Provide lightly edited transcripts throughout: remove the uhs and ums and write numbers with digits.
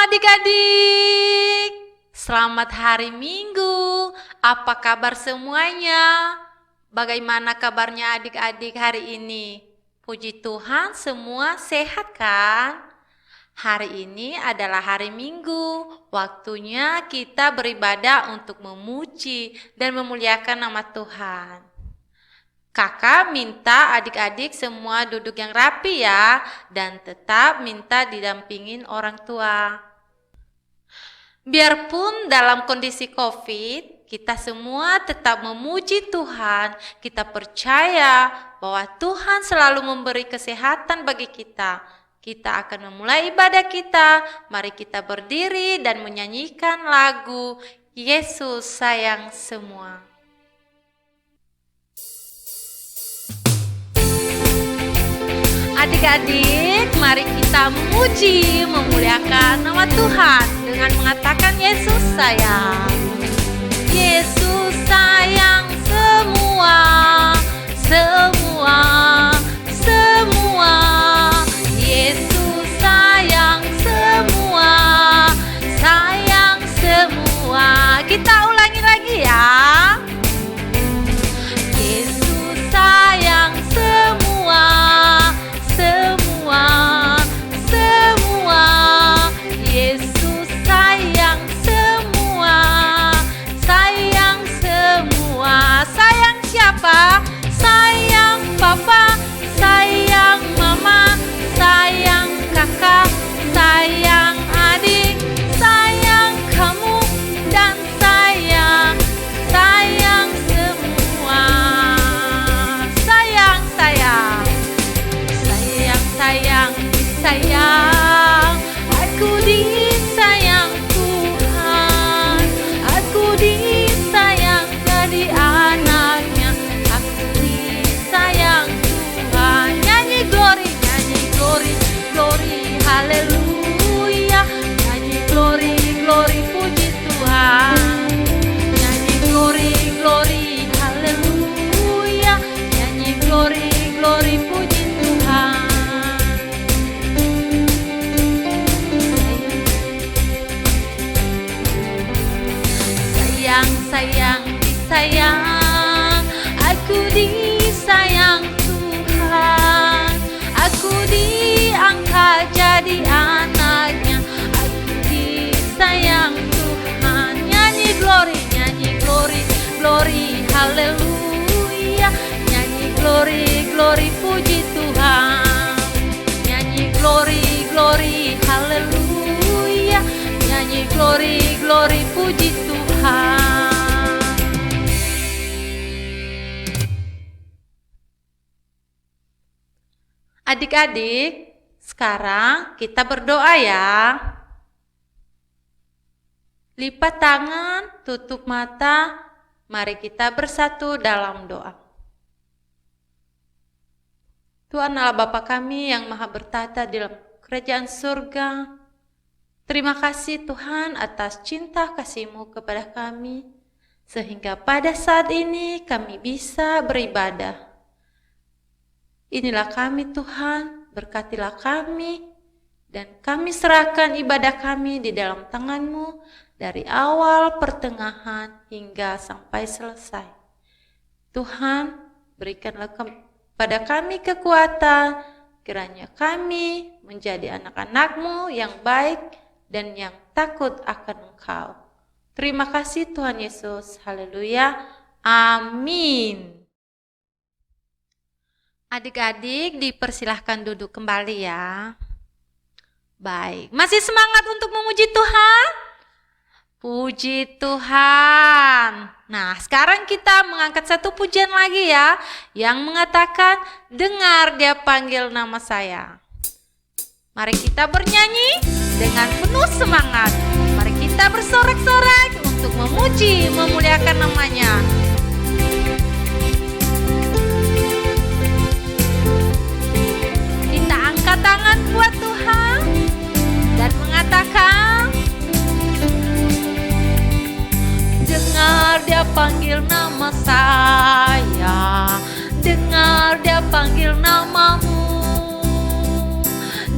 adik-adik, selamat hari Minggu. Apa kabar semuanya? Bagaimana kabarnya adik-adik hari ini? Puji Tuhan semua sehat kan? Hari ini adalah hari Minggu, waktunya kita beribadah untuk memuji dan memuliakan nama Tuhan. Kakak minta adik-adik semua duduk yang rapi ya, dan tetap minta didampingin orang tua. Biarpun dalam kondisi COVID, kita semua tetap memuji Tuhan. Kita percaya bahwa Tuhan selalu memberi kesehatan bagi kita. Kita akan memulai ibadah kita. Mari kita berdiri dan menyanyikan lagu Yesus Sayang Semua. Adik-adik, mari kita memuji, memuliakan nama Tuhan dengan mengatakan Yesus sayang. Yesus sayang semua, semua, semua. Yesus sayang semua, sayang semua. Kita ulangi lagi ya. Yesus sayang semua, semua, semua. Yesus sayang semua, sayang semua. Sayang siapa? Sayang papa, sayang mama, sayang kakak, sayang adik, sayang kamu, dan sayang semua. Sayang, sayang. Sayang, sayang, aku disayang Tuhan, aku disayang jadi anaknya, aku disayang Tuhan. Nyanyi glory, glory, haleluya. Nyanyi glory, glory, puji Tuhan. Nyanyi glory, haleluya. Nyanyi glory, puji Tuhan. Sayang, disayang, aku disayang Tuhan, aku diangkat jadi anaknya, aku disayang Tuhan. Nyanyi glory, glory, haleluya. Nyanyi glory, puji Tuhan. Nyanyi glory, haleluya. Nyanyi glory, puji Tuhan. Adik-adik, sekarang kita berdoa ya. Lipat tangan, tutup mata, mari kita bersatu dalam doa. Tuhan Allah Bapa kami yang maha bertata di dalam kerajaan surga, terima kasih Tuhan atas cinta kasih-Mu kepada kami, sehingga pada saat ini kami bisa beribadah. Inilah kami Tuhan, berkatilah kami, dan kami serahkan ibadah kami di dalam tangan-Mu dari awal, pertengahan, hingga sampai selesai. Tuhan, berikanlah kepada kami kekuatan, kiranya kami menjadi anak-anak-Mu yang baik dan yang takut akan Engkau. Terima kasih Tuhan Yesus, haleluya, amin. Adik-adik dipersilahkan duduk kembali ya. Baik, masih semangat untuk memuji Tuhan? Puji Tuhan. Nah, sekarang kita mengangkat satu pujian lagi ya, yang mengatakan, dengar dia panggil nama saya. Mari kita bernyanyi dengan penuh semangat. Mari kita bersorak-sorak untuk memuji, memuliakan namanya. Kita angkat tangan buat Tuhan dan mengatakan, dengar dia panggil nama saya, dengar dia panggil namamu.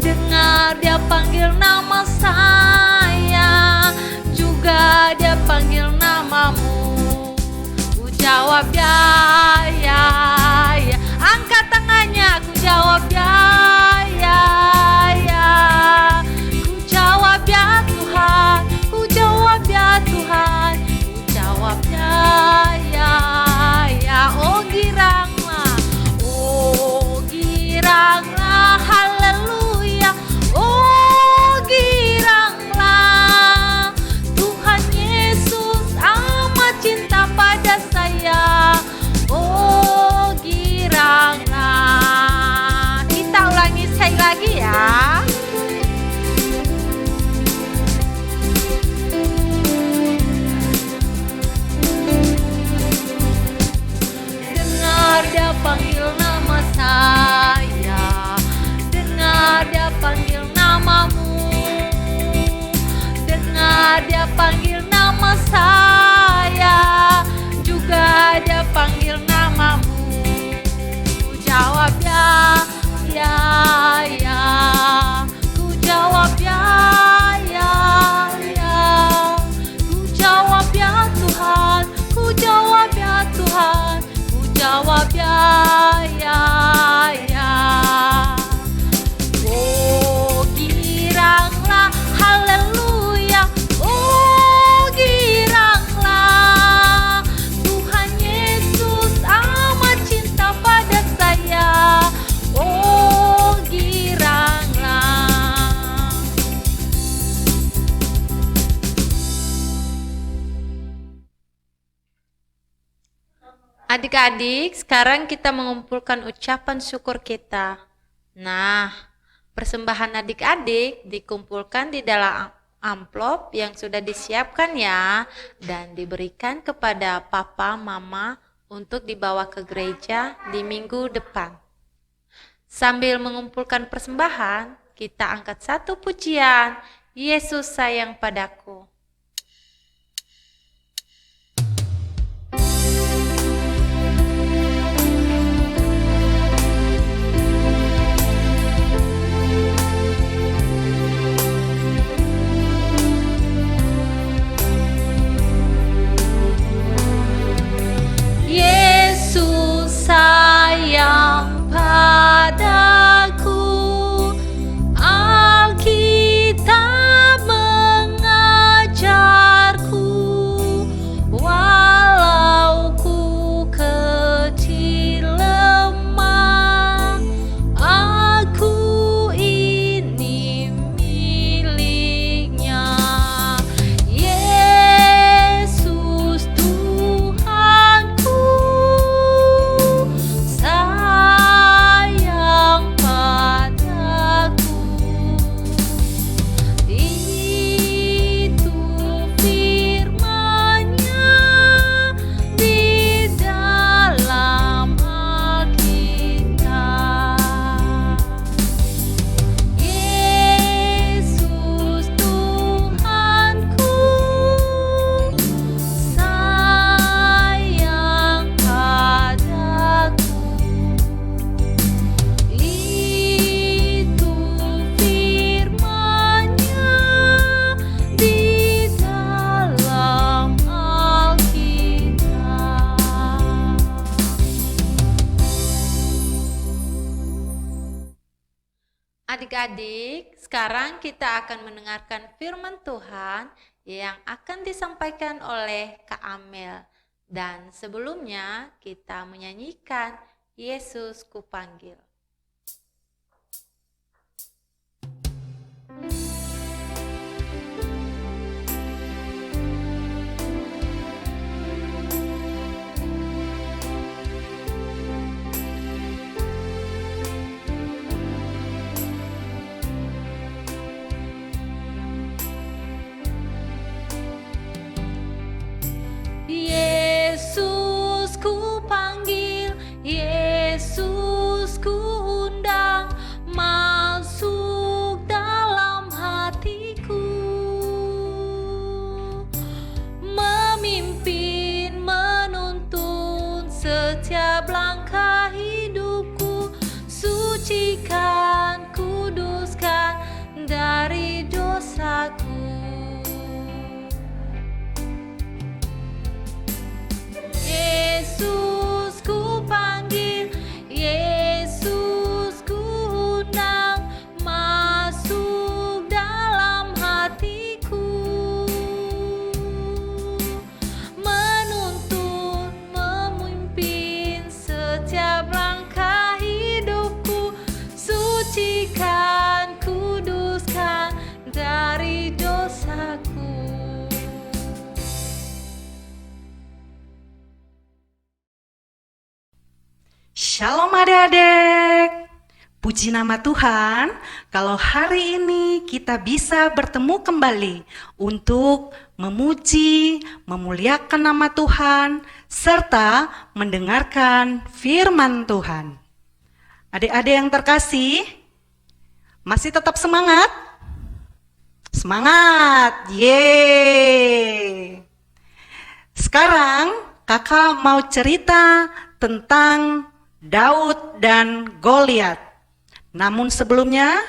Dengar dia panggil nama saya, juga dia panggil namamu. Ku jawab ya, ya, ya. Angkat tangannya, ku jawab ya, ya, ya. Ku jawab ya Tuhan, ku jawab ya Tuhan, ku jawab ya, ya, ya. Oh giranglah, oh giranglah, haleluya. Oh giranglah, Tuhan Yesus amat cinta pada saya. Oh giranglah. Kita ulangi sekali lagi ya. Dengar dia panggil nama saya, dengar dia panggil namamu. Dengar dia panggil nama saya, juga dia panggil namamu. Ku jawab ya, ya, ya. Ku jawab ya, ya, ya. Ku jawab ya Tuhan, ku jawab ya Tuhan, ku jawab ya, ya, ya. Oh giranglah, haleluya. Oh giranglah, Tuhan Yesus amat cinta pada saya. Oh giranglah. Adik-adik, sekarang kita mengumpulkan ucapan syukur kita. Nah, persembahan adik-adik dikumpulkan di dalam amplop yang sudah disiapkan ya, dan diberikan kepada papa, mama untuk dibawa ke gereja di minggu depan. Sambil mengumpulkan persembahan, kita angkat satu pujian, Yesus sayang padaku. Yesus sayang padaku, Alkitab mengajarku, walau ku kecil lemah, aku ini miliknya. Yesus Tuhanku sayang padaku. Itu firman-Nya di dalam Alkitab. Yesus Tuhanku sayang padaku. Itu firman-Nya di dalam Alkitab. Adik-adik, sekarang kita akan mendengarkan firman Tuhan yang akan disampaikan oleh Kak Amel. Dan sebelumnya kita menyanyikan Yesus Kupanggil. Yesus ku panggil, Yesus ku Shalom adik-adik. Puji nama Tuhan, kalau hari ini kita bisa bertemu kembali untuk memuji, memuliakan nama Tuhan, serta mendengarkan firman Tuhan. Adik-adik yang terkasih, masih tetap semangat? Semangat, yeay! Sekarang kakak mau cerita tentang Daud dan Goliat. Namun sebelumnya,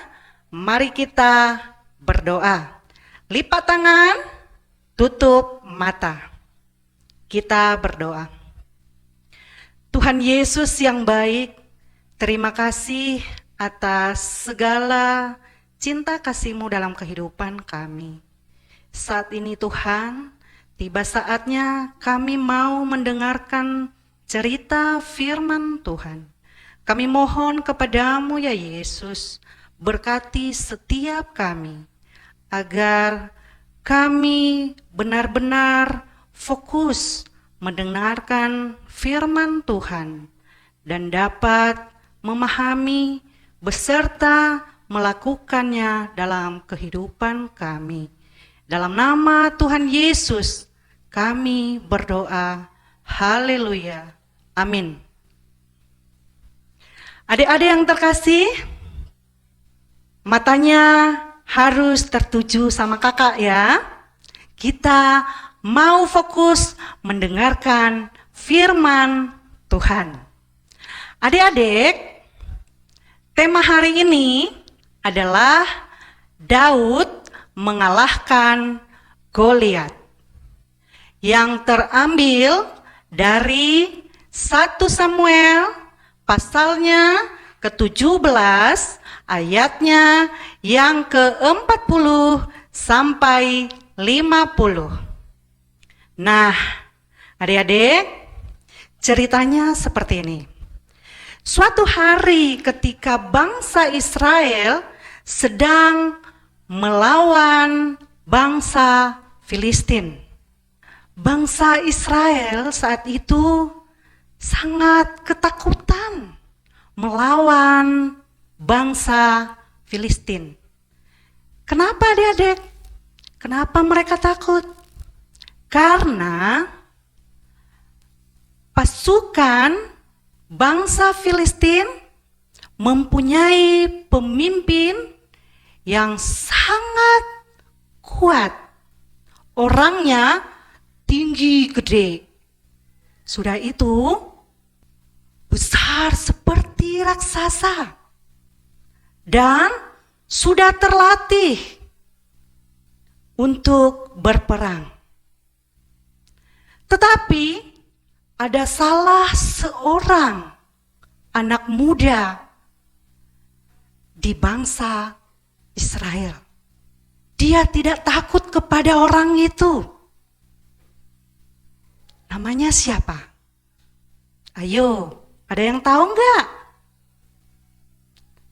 mari kita berdoa. Lipat tangan, tutup mata. Kita berdoa. Tuhan Yesus yang baik, terima kasih atas segala cinta kasih-Mu dalam kehidupan kami. Saat ini Tuhan, tiba saatnya kami mau mendengarkan cerita firman Tuhan. Kami mohon kepadamu ya Yesus, berkati setiap kami, agar kami benar-benar fokus mendengarkan firman Tuhan, dan dapat memahami beserta melakukannya dalam kehidupan kami. Dalam nama Tuhan Yesus, kami berdoa, haleluya, amin. Adik-adik yang terkasih, matanya harus tertuju sama kakak ya. Kita mau fokus mendengarkan firman Tuhan. Adik-adik, tema hari ini adalah Daud mengalahkan Goliat, yang terambil dari 1 Samuel pasalnya ke-17 ayatnya yang ke-40 sampai 50. Nah, adik-adik, ceritanya seperti ini. Suatu hari ketika bangsa Israel sedang melawan bangsa Filistin. Bangsa Israel saat itu sangat ketakutan melawan bangsa Filistin. Kenapa adik-adik? Kenapa mereka takut? Karena pasukan bangsa Filistin mempunyai pemimpin yang sangat kuat. Orangnya tinggi gede. Sudah itu besar seperti raksasa dan sudah terlatih untuk berperang. Tetapi ada salah seorang anak muda di bangsa Israel. Dia tidak takut kepada orang itu. Namanya siapa? Ayo, ada yang tahu enggak?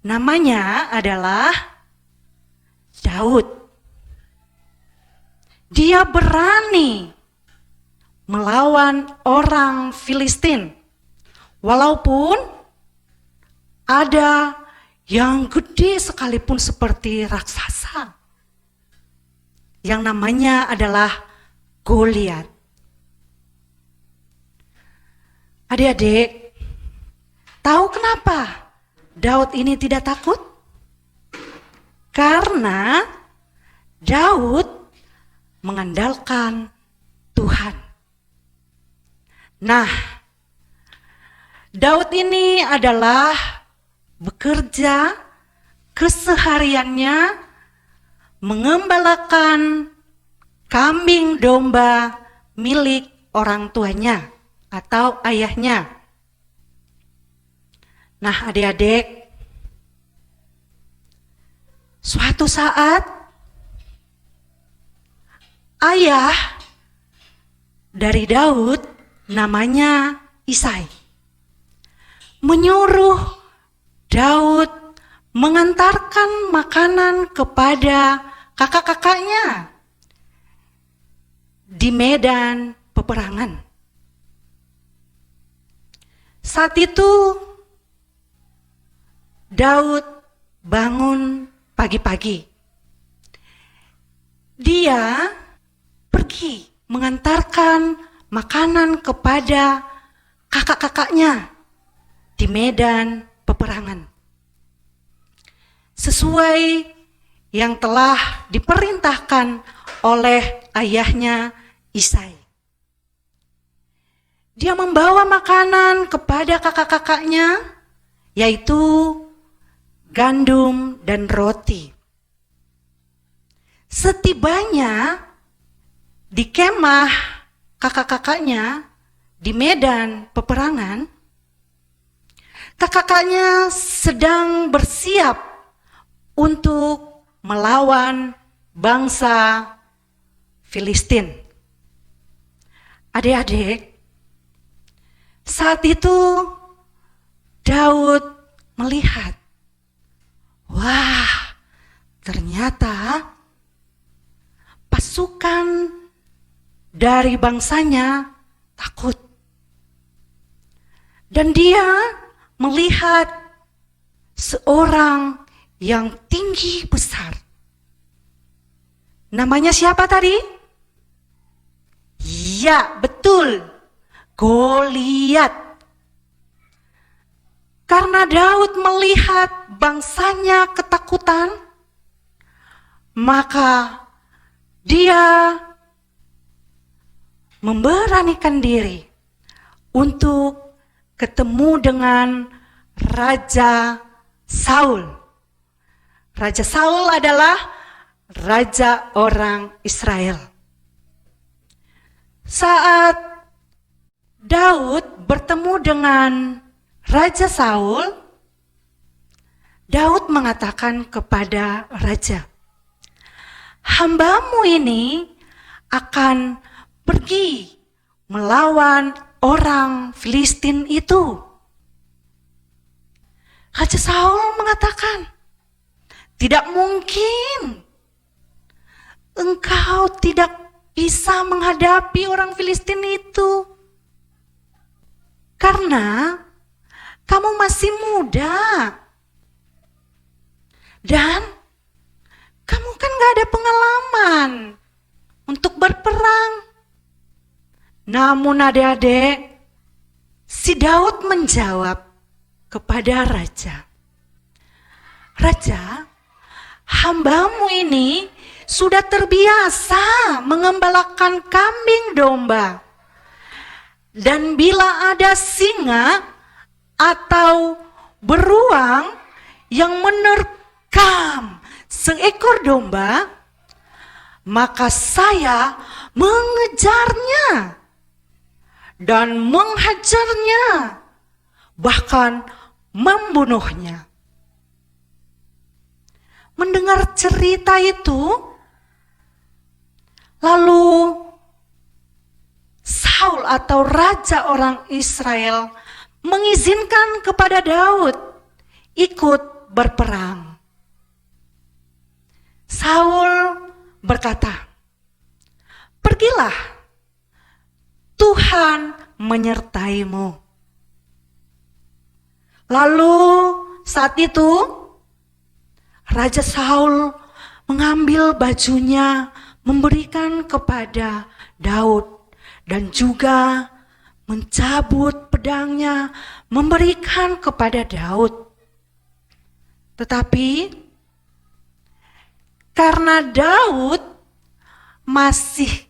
Namanya adalah Daud. Dia berani melawan orang Filistin. Walaupun ada yang gede sekalipun seperti raksasa. Yang namanya adalah Goliat. Adik-adik, tahu kenapa Daud ini tidak takut? Karena Daud mengandalkan Tuhan. Nah, Daud ini adalah bekerja kesehariannya mengembalakan kambing domba milik orang tuanya atau ayahnya. Nah, adik-adik, suatu saat ayah dari Daud namanya Isai menyuruh Daud mengantarkan makanan kepada kakak-kakaknya di medan peperangan. Saat itu Daud bangun pagi-pagi. Dia pergi mengantarkan makanan kepada kakak-kakaknya di medan peperangan. Sesuai yang telah diperintahkan oleh ayahnya Isai. Dia membawa makanan kepada kakak-kakaknya, yaitu gandum dan roti. Setibanya di kemah kakak-kakaknya di medan peperangan, kakak-kakaknya sedang bersiap untuk melawan bangsa Filistin. Adik-adik, saat itu Daud melihat, wah, ternyata pasukan dari bangsanya takut. Dan dia melihat seorang yang tinggi besar. Namanya siapa tadi? Ya, betul. Goliat. Karena Daud melihat bangsanya ketakutan, maka dia memberanikan diri untuk ketemu dengan Raja Saul. Raja Saul adalah raja orang Israel. Saat Daud bertemu dengan Raja Saul, Daud mengatakan kepada raja, "Hambamu ini akan pergi melawan orang Filistin itu." Raja Saul mengatakan, "Tidak mungkin. Engkau tidak bisa menghadapi orang Filistin itu. Karena kamu masih muda. Dan kamu kan gak ada pengalaman untuk berperang." Namun adik-adik, si Daud menjawab kepada raja, "Raja, hambamu ini sudah terbiasa mengembalakan kambing domba. Dan bila ada singa atau beruang yang menerkam seekor domba, maka saya mengejarnya dan menghajarnya, bahkan membunuhnya." Mendengar cerita itu, lalu Saul atau raja orang Israel mengizinkan kepada Daud ikut berperang. Saul berkata, "Pergilah, Tuhan menyertaimu." Lalu saat itu Raja Saul mengambil bajunya, memberikan kepada Daud, dan juga mencabut pedangnya, memberikan kepada Daud. Tetapi karena Daud masih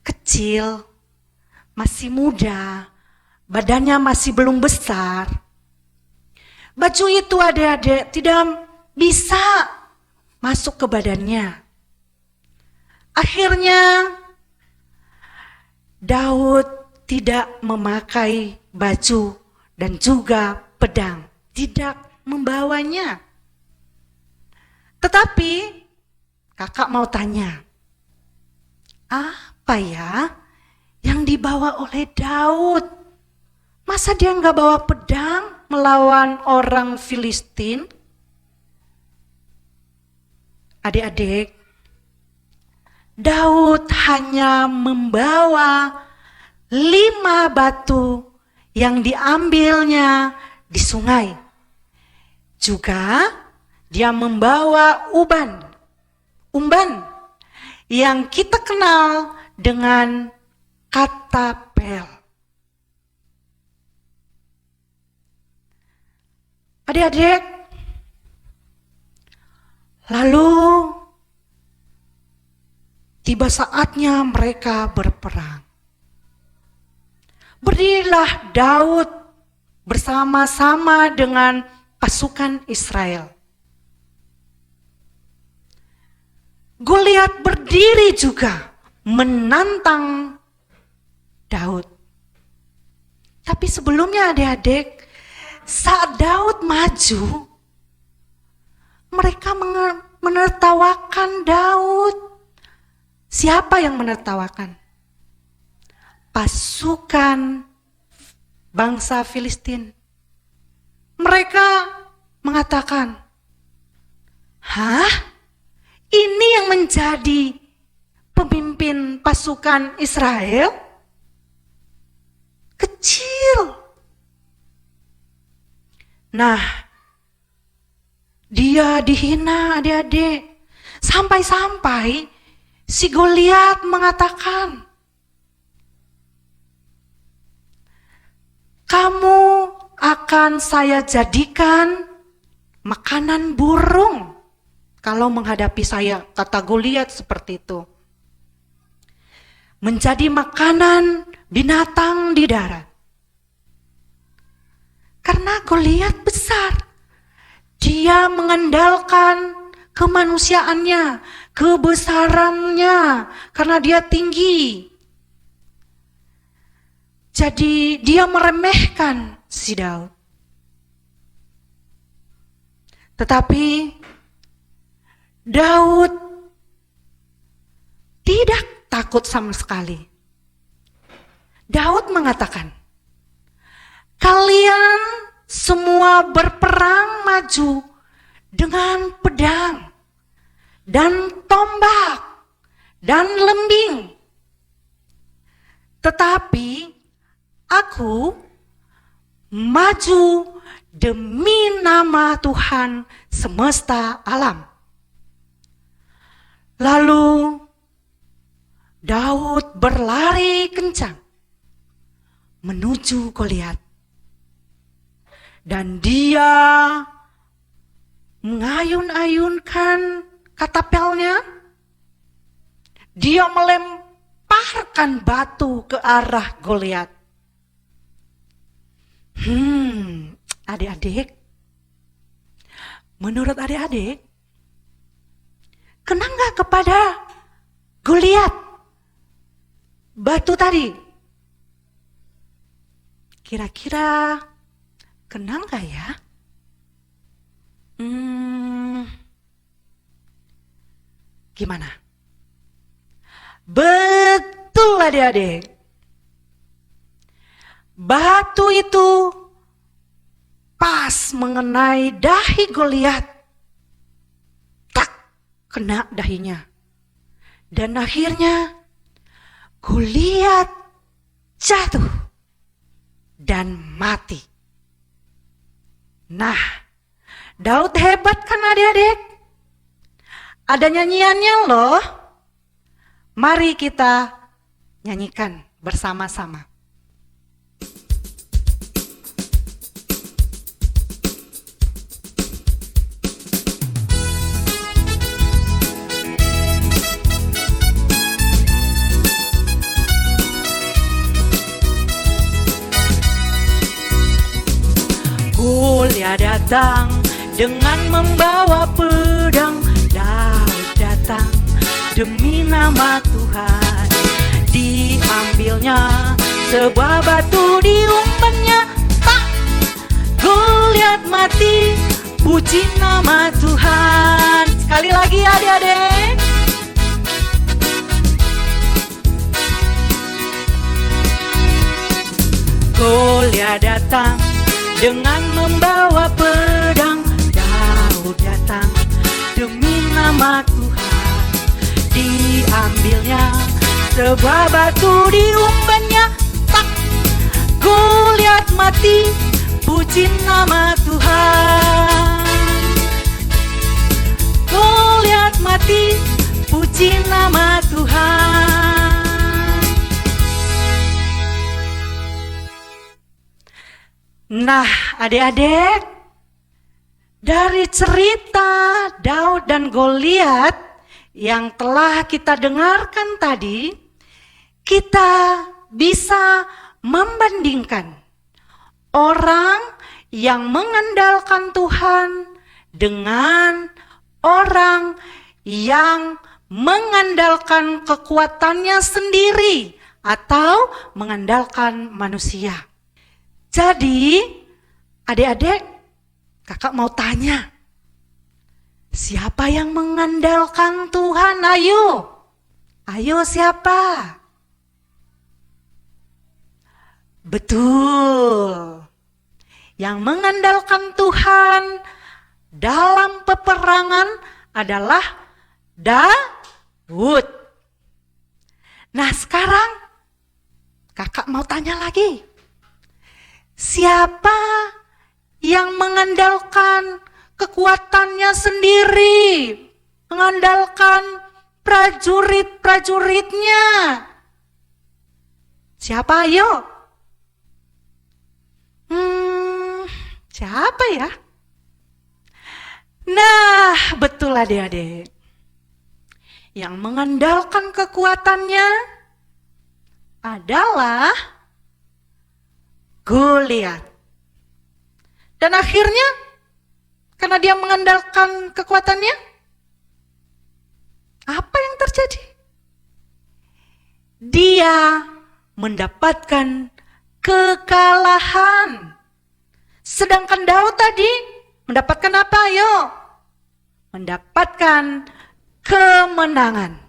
kecil, masih muda, badannya masih belum besar, baju itu adik-adik tidak bisa masuk ke badannya. Akhirnya Daud tidak memakai baju dan juga pedang, tidak membawanya. Tetapi kakak mau tanya, apa ya yang dibawa oleh Daud? Masa dia nggak bawa pedang melawan orang Filistin? Adik-adik, Daud hanya membawa 5 batu yang diambilnya di sungai, Juga dia membawa umban yang kita kenal dengan kata pel. Adik-adik, lalu tiba saatnya mereka berperang. Berdirilah Daud bersama-sama dengan pasukan Israel. Goliat berdiri juga menantang Daud. Tapi sebelumnya adik-adik, saat Daud maju, mereka menertawakan Daud. Siapa yang menertawakan? Pasukan bangsa Filistin. Mereka mengatakan, "Hah? Ini yang menjadi pemimpin pasukan Israel? Kecil." Nah, dia dihina adik-adik. Sampai-sampai si Goliat mengatakan, "Kamu akan saya jadikan makanan burung kalau menghadapi saya," kata Goliat seperti itu. Menjadi makanan binatang di darat. Karena Goliat besar, dia mengandalkan kemanusiaannya, kebesarannya, karena dia tinggi. Jadi dia meremehkan si Daud. Tetapi Daud tidak takut sama sekali. Daud mengatakan, "Kalian semua berperang maju dengan pedang dan tombak dan lembing. Tetapi aku maju demi nama Tuhan semesta alam." Lalu Daud berlari kencang menuju Goliat. Dan dia mengayun-ayunkan katapelnya. Dia melemparkan batu ke arah Goliat. Adik-adik, menurut adik-adik, kena nggak kepada Goliat batu tadi? Kira-kira kena nggak ya? Gimana? Betul adik-adik. Batu itu pas mengenai dahi Goliat. Tak, kena dahinya. Dan akhirnya Goliat jatuh dan mati. Nah, Daud hebat kan adik-adik? Ada nyanyiannya loh. Mari kita nyanyikan bersama-sama. Goliat datang dengan membawa pedang. Daud datang demi nama Tuhan. Diambilnya sebuah batu, diumpannya. Tak, Goliat mati. Puji nama Tuhan. Sekali lagi adik-adik. Goliat datang dengan membawa pedang. Daud datang demi nama Tuhan. Diambilnya sebuah batu, diumpannya. Tak, Goliat mati. Puji nama Tuhan. Nah, adik-adik, dari cerita Daud dan Goliat yang telah kita dengarkan tadi, kita bisa membandingkan orang yang mengandalkan Tuhan dengan orang yang mengandalkan kekuatannya sendiri atau mengandalkan manusia. Jadi, adik-adik, kakak mau tanya, siapa yang mengandalkan Tuhan? Ayo siapa? Betul. Yang mengandalkan Tuhan dalam peperangan adalah Daud. Nah, sekarang kakak mau tanya lagi. Siapa yang mengandalkan kekuatannya sendiri? Mengandalkan prajurit-prajuritnya? Siapa, ayo? Siapa ya? Nah, betul adik-adik. Yang mengandalkan kekuatannya adalah Goliat. Dan akhirnya, karena dia mengandalkan kekuatannya, apa yang terjadi? Dia mendapatkan kekalahan. Sedangkan Daud tadi mendapatkan apa? Ayo, mendapatkan kemenangan.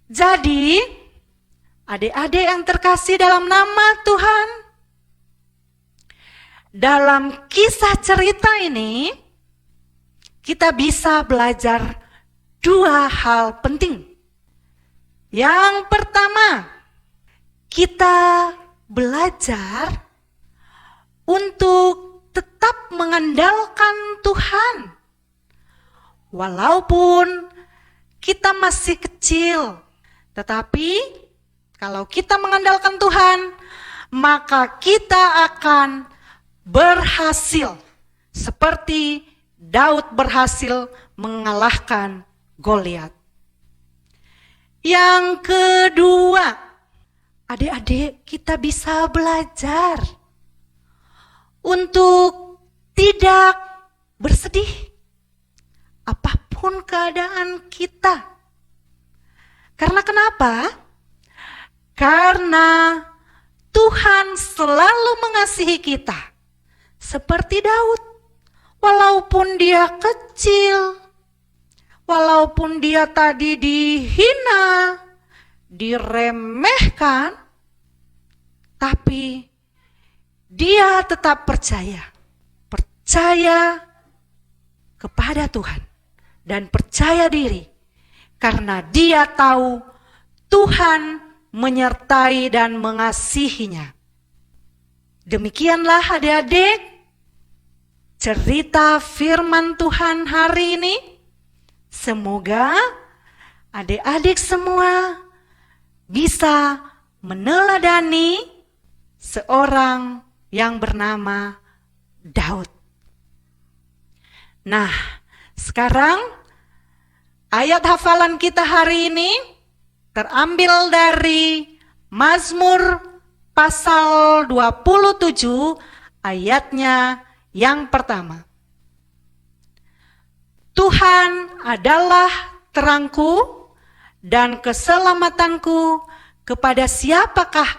Jadi, adik-adik yang terkasih dalam nama Tuhan, dalam kisah cerita ini kita bisa belajar dua hal penting. Yang pertama, kita belajar untuk tetap mengandalkan Tuhan. Walaupun kita masih kecil, tetapi kalau kita mengandalkan Tuhan, maka kita akan berhasil. Seperti Daud berhasil mengalahkan Goliat. Yang kedua, adik-adik, kita bisa belajar untuk tidak bersedih apapun keadaan kita. Karena kenapa? Karena Tuhan selalu mengasihi kita. Seperti Daud, walaupun dia kecil, walaupun dia tadi dihina, diremehkan, tapi dia tetap percaya kepada Tuhan dan percaya diri karena dia tahu Tuhan menyertai dan mengasihinya. Demikianlah adik-adik cerita firman Tuhan hari ini. Semoga adik-adik semua bisa meneladani seorang yang bernama Daud. Nah, sekarang ayat hafalan kita hari ini terambil dari Mazmur pasal 27 ayatnya yang pertama. Tuhan adalah terangku dan keselamatanku, kepada siapakah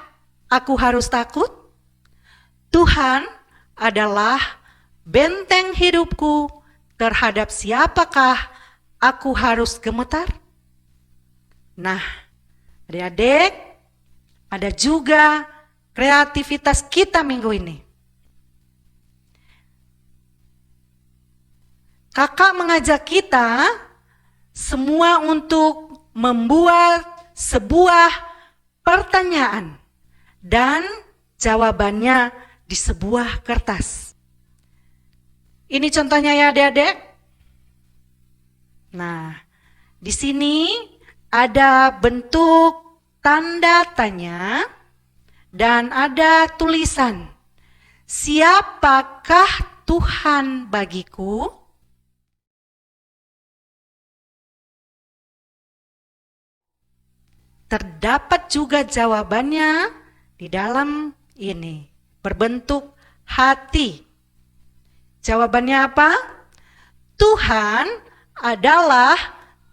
aku harus takut? Tuhan adalah benteng hidupku, terhadap siapakah aku harus gemetar? Nah, adik-adik, ada juga kreativitas kita minggu ini. Kakak mengajak kita semua untuk membuat sebuah pertanyaan dan jawabannya di sebuah kertas. Ini contohnya ya adik-adik. Nah, di sini ada bentuk tanda tanya dan ada tulisan. siapakah Tuhan bagiku? Terdapat juga jawabannya di dalam ini, berbentuk hati. Jawabannya apa? Tuhan adalah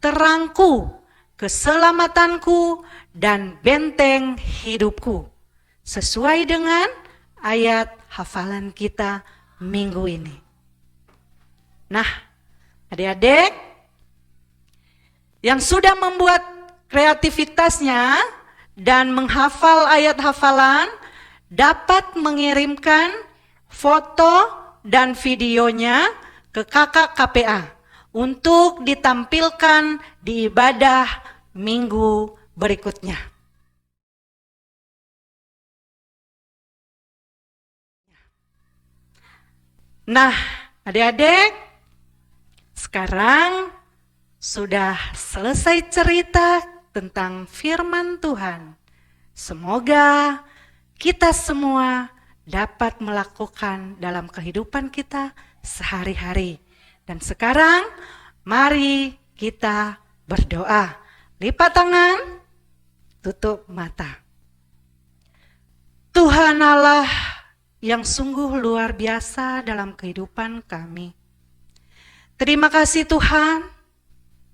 terangku, keselamatanku, dan benteng hidupku. Sesuai dengan ayat hafalan kita minggu ini. Nah, adik-adik yang sudah membuat kreativitasnya dan menghafal ayat hafalan dapat mengirimkan foto dan videonya ke kakak KPA untuk ditampilkan di ibadah minggu berikutnya. Nah, adik-adik, sekarang sudah selesai cerita tentang firman Tuhan. Semoga kita semua dapat melakukan dalam kehidupan kita sehari-hari. Dan sekarang mari kita berdoa. Lipat tangan, tutup mata. Tuhan Allah yang sungguh luar biasa dalam kehidupan kami. Terima kasih Tuhan,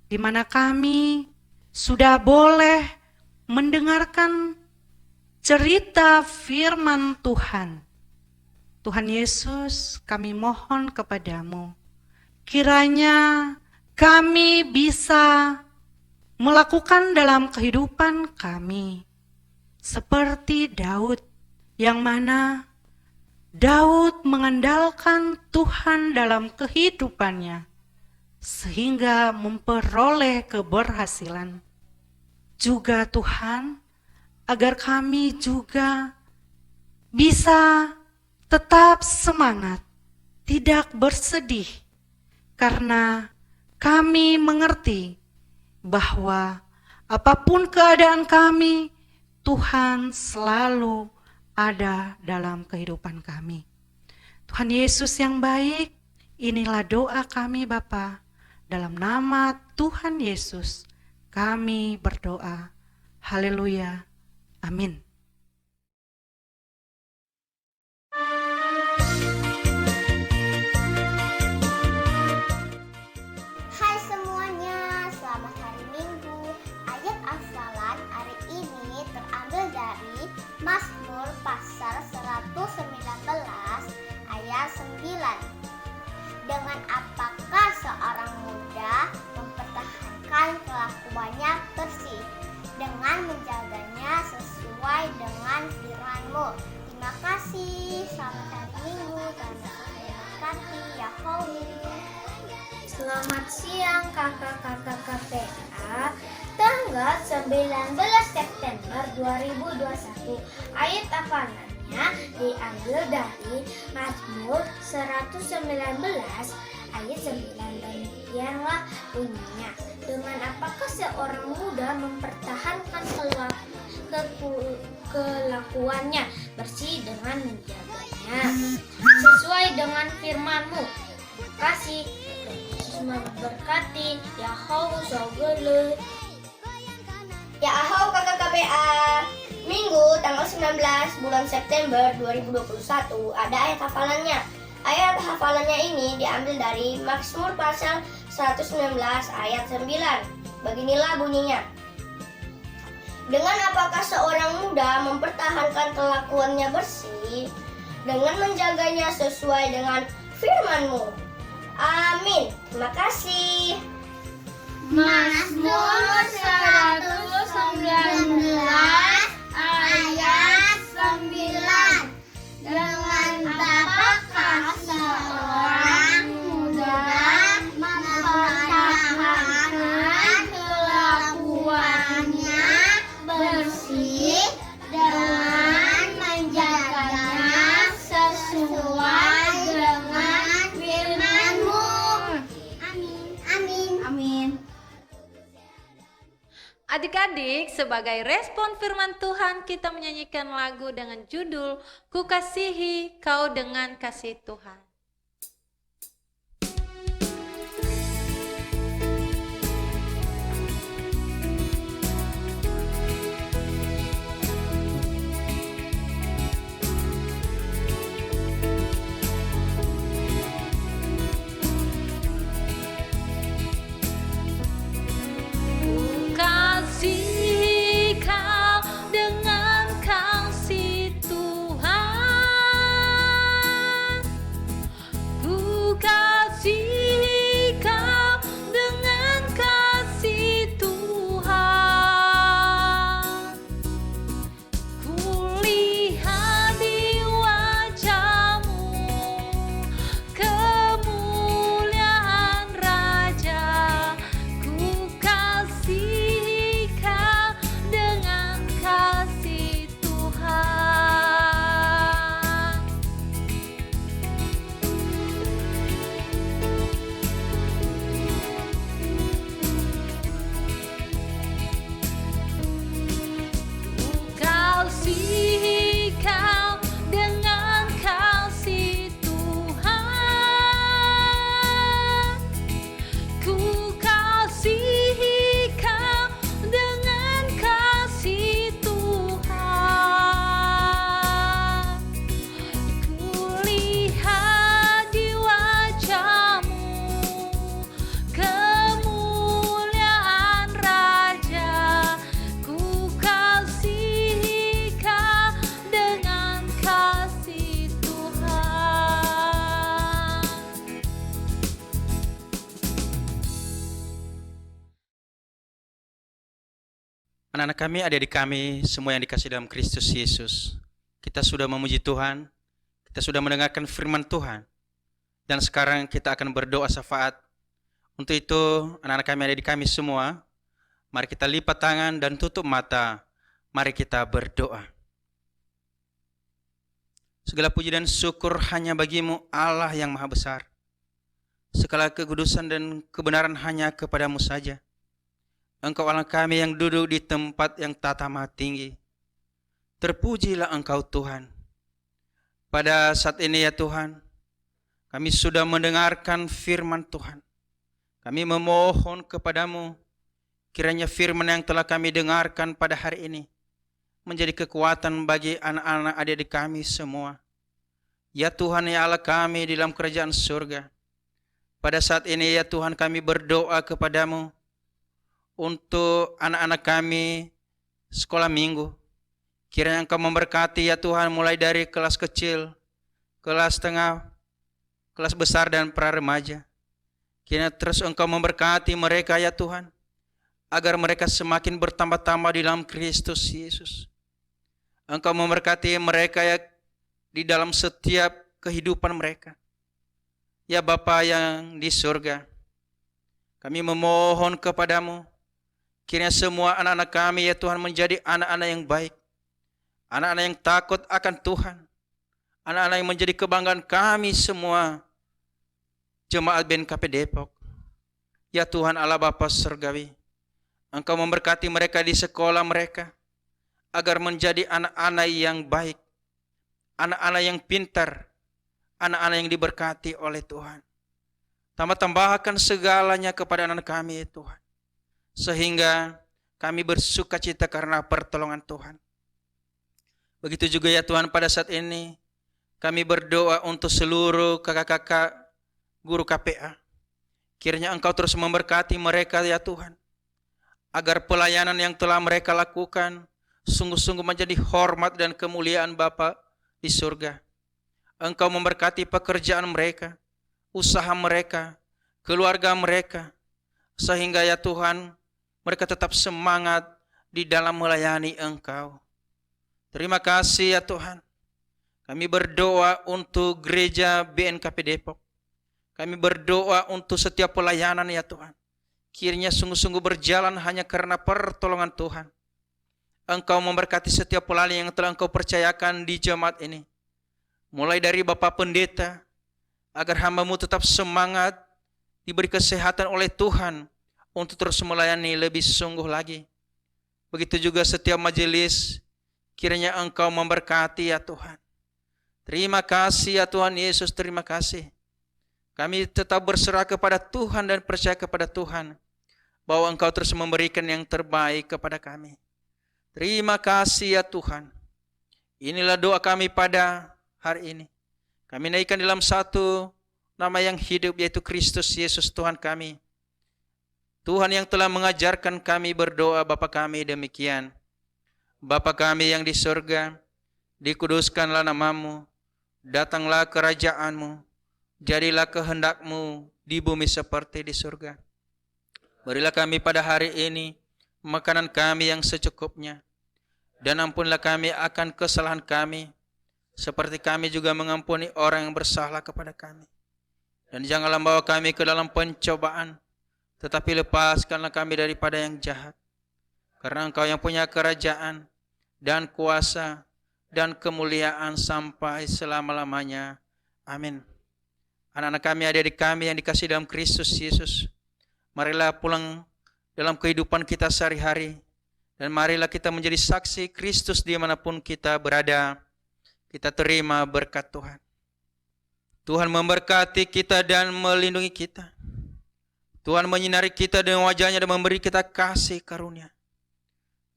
di mana kami sudah boleh mendengarkan cerita firman Tuhan. Tuhan Yesus, kami mohon kepadamu, kiranya kami bisa melakukan dalam kehidupan kami seperti Daud, yang mana Daud mengandalkan Tuhan dalam kehidupannya sehingga memperoleh keberhasilan. Juga Tuhan, agar kami juga bisa tetap semangat, tidak bersedih, karena kami mengerti bahwa apapun keadaan kami, Tuhan selalu ada dalam kehidupan kami. Tuhan Yesus yang baik, inilah doa kami Bapa. Dalam nama Tuhan Yesus, kami berdoa. Haleluya. Amin. Hai semuanya, selamat hari Minggu. Ayat hafalan hari ini terambil dari Mazmur pasal 119 ayat 9. Dengan apakah seorang muda mempertahankan kelakuannya bersih, dengan menjaganya sesuai dengan firman-Mu. Terima kasih, selamat hari Minggu, dan memberkati Yahweh. Selamat siang kakak-kakak KPA. Tanggal 19 September 2021. Ayat hafalannya diambil dari Mazmur 119 ayat 9, dan demikianlah bunyinya. Dengan apakah seorang muda mempertahankan kelakuannya bersih, dengan menjaganya sesuai dengan firman-Mu. Terima kasih. Memberkati Yahweh Sogele. Ya ahau kakak KPA. Minggu tanggal 19 bulan September 2021 ada ayat hafalannya. Ayat hafalannya ini diambil dari Mazmur pasal 119 ayat 9. Beginilah bunyinya. Dengan apakah seorang muda mempertahankan kelakuannya bersih, dengan menjaganya sesuai dengan firman-Mu. Amin. Terima kasih. Mazmur 119 ayat 9. Dengan apakah seorang muda mempertahankan kelakuannya bersih, dengan menjaganya sesuai dengan firman-Mu. Amin. Amin. Amin. Adik-adik, sebagai respon firman Tuhan, kita menyanyikan lagu dengan judul Ku Kasihi Kau Dengan Kasih Tuhan. Kasihi kau dengan kasih Tuhan. Ku kasihi kau dengan kasih Tuhan. Ku lihat di wajahmu kemuliaan Raja. Ku kasihi kau dengan kasih Tuhan. Ku kasihi kau dengan kasih Tuhan. Ku kasihi kau dengan kasih Tuhan. Ku lihat di wajahmu kemuliaan Raja. Ku kasihi kau dengan kasih Tuhan. Anak-anak kami, adik-adik kami, semua yang dikasihi dalam Kristus Yesus. Kita sudah memuji Tuhan, kita sudah mendengarkan firman Tuhan. Dan sekarang kita akan berdoa syafaat. Untuk itu, anak-anak kami, adik-adik kami semua, mari kita lipat tangan dan tutup mata. Mari kita berdoa. Segala puji dan syukur hanya bagimu, Allah yang maha besar. Segala kekudusan dan kebenaran hanya kepadamu saja. Engkau Allah kami yang duduk di tempat yang tatama tinggi. Terpujilah Engkau Tuhan. Pada saat ini ya Tuhan, kami sudah mendengarkan firman Tuhan. Kami memohon kepadamu, kiranya firman yang telah kami dengarkan pada hari ini menjadi kekuatan bagi anak-anak adik-adik kami semua. Ya Tuhan ya Allah kami di dalam kerajaan surga. Pada saat ini ya Tuhan kami berdoa kepadamu untuk anak-anak kami sekolah minggu. Kiranya Engkau memberkati ya Tuhan mulai dari kelas kecil, kelas tengah, kelas besar dan pra-remaja. Kiranya terus Engkau memberkati mereka ya Tuhan, agar mereka semakin bertambah-tambah di dalam Kristus Yesus. Engkau memberkati mereka ya di dalam setiap kehidupan mereka. Ya Bapa yang di surga, kami memohon kepadamu, kiranya semua anak-anak kami ya Tuhan menjadi anak-anak yang baik. Anak-anak yang takut akan Tuhan. Anak-anak yang menjadi kebanggaan kami semua. Jemaat BNKP Depok. Ya Tuhan Allah Bapa Surgawi, Engkau memberkati mereka di sekolah mereka. Agar menjadi anak-anak yang baik. Anak-anak yang pintar. Anak-anak yang diberkati oleh Tuhan. Tambah-tambahkan segalanya kepada anak kami ya Tuhan. Sehingga kami bersuka cita karena pertolongan Tuhan. Begitu juga ya Tuhan pada saat ini kami berdoa untuk seluruh kakak-kakak guru KPA. Kiranya Engkau terus memberkati mereka ya Tuhan. Agar pelayanan yang telah mereka lakukan sungguh-sungguh menjadi hormat dan kemuliaan Bapa di surga. Engkau memberkati pekerjaan mereka, usaha mereka, keluarga mereka. Sehingga ya Tuhan, mereka tetap semangat di dalam melayani Engkau. Terima kasih ya Tuhan. Kami berdoa untuk gereja BNKP Depok. Kami berdoa untuk setiap pelayanan ya Tuhan. Kiranya sungguh-sungguh berjalan hanya karena pertolongan Tuhan. Engkau memberkati setiap pelayanan yang telah Engkau percayakan di jemaat ini. Mulai dari Bapak Pendeta, agar hamba-Mu tetap semangat, diberi kesehatan oleh Tuhan untuk terus melayani lebih sungguh lagi. Begitu juga setiap majelis, kiranya Engkau memberkati ya Tuhan. Terima kasih ya Tuhan Yesus, terima kasih. Kami tetap berserah kepada Tuhan dan percaya kepada Tuhan bahwa Engkau terus memberikan yang terbaik kepada kami. Terima kasih ya Tuhan. Inilah doa kami pada hari ini. Kami naikkan dalam satu nama yang hidup, yaitu Kristus Yesus Tuhan kami. Tuhan yang telah mengajarkan kami berdoa Bapa kami demikian. Bapa kami yang di surga, dikuduskanlah namamu, datanglah kerajaan-Mu, jadilah kehendak-Mu di bumi seperti di surga. Berilah kami pada hari ini makanan kami yang secukupnya, dan ampunilah kami akan kesalahan kami, seperti kami juga mengampuni orang yang bersalah kepada kami. Dan janganlah bawa kami ke dalam pencobaan, tetapi lepaskanlah kami daripada yang jahat. Karena Engkau yang punya kerajaan dan kuasa dan kemuliaan sampai selama-lamanya. Amin. Anak-anak kami, adik-adik kami yang dikasihi dalam Kristus Yesus, marilah pulang dalam kehidupan kita sehari-hari, dan marilah kita menjadi saksi Kristus dimanapun kita berada. Kita terima berkat Tuhan. Tuhan memberkati kita dan melindungi kita. Tuhan menyinari kita dengan wajah-Nya dan memberi kita kasih karunia.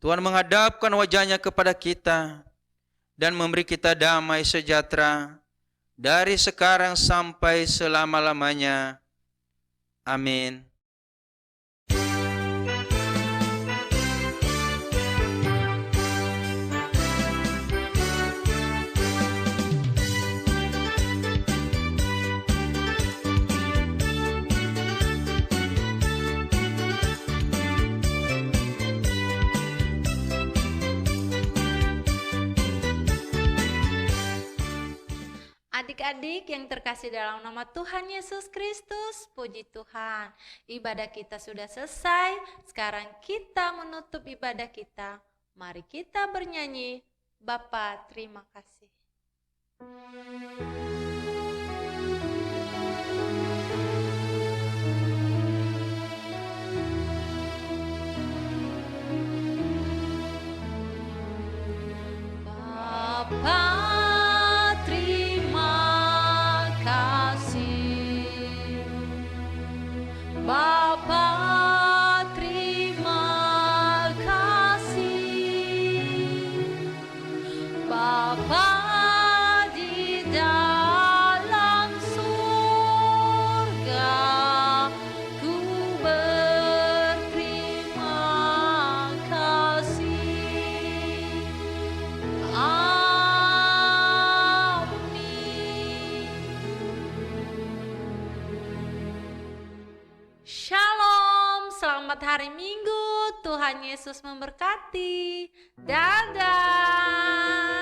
Tuhan menghadapkan wajah-Nya kepada kita dan memberi kita damai sejahtera dari sekarang sampai selama-lamanya. Amin. Adik-adik yang terkasih dalam nama Tuhan Yesus Kristus, puji Tuhan. Ibadah kita sudah selesai, sekarang kita menutup ibadah kita. Mari kita bernyanyi, Bapa terima kasih. Bapa Bapa terima kasih, Bapa di dalam surga, ku berterima kasih. Shalom, selamat hari Minggu. Tuhan Yesus memberkati. Dadah.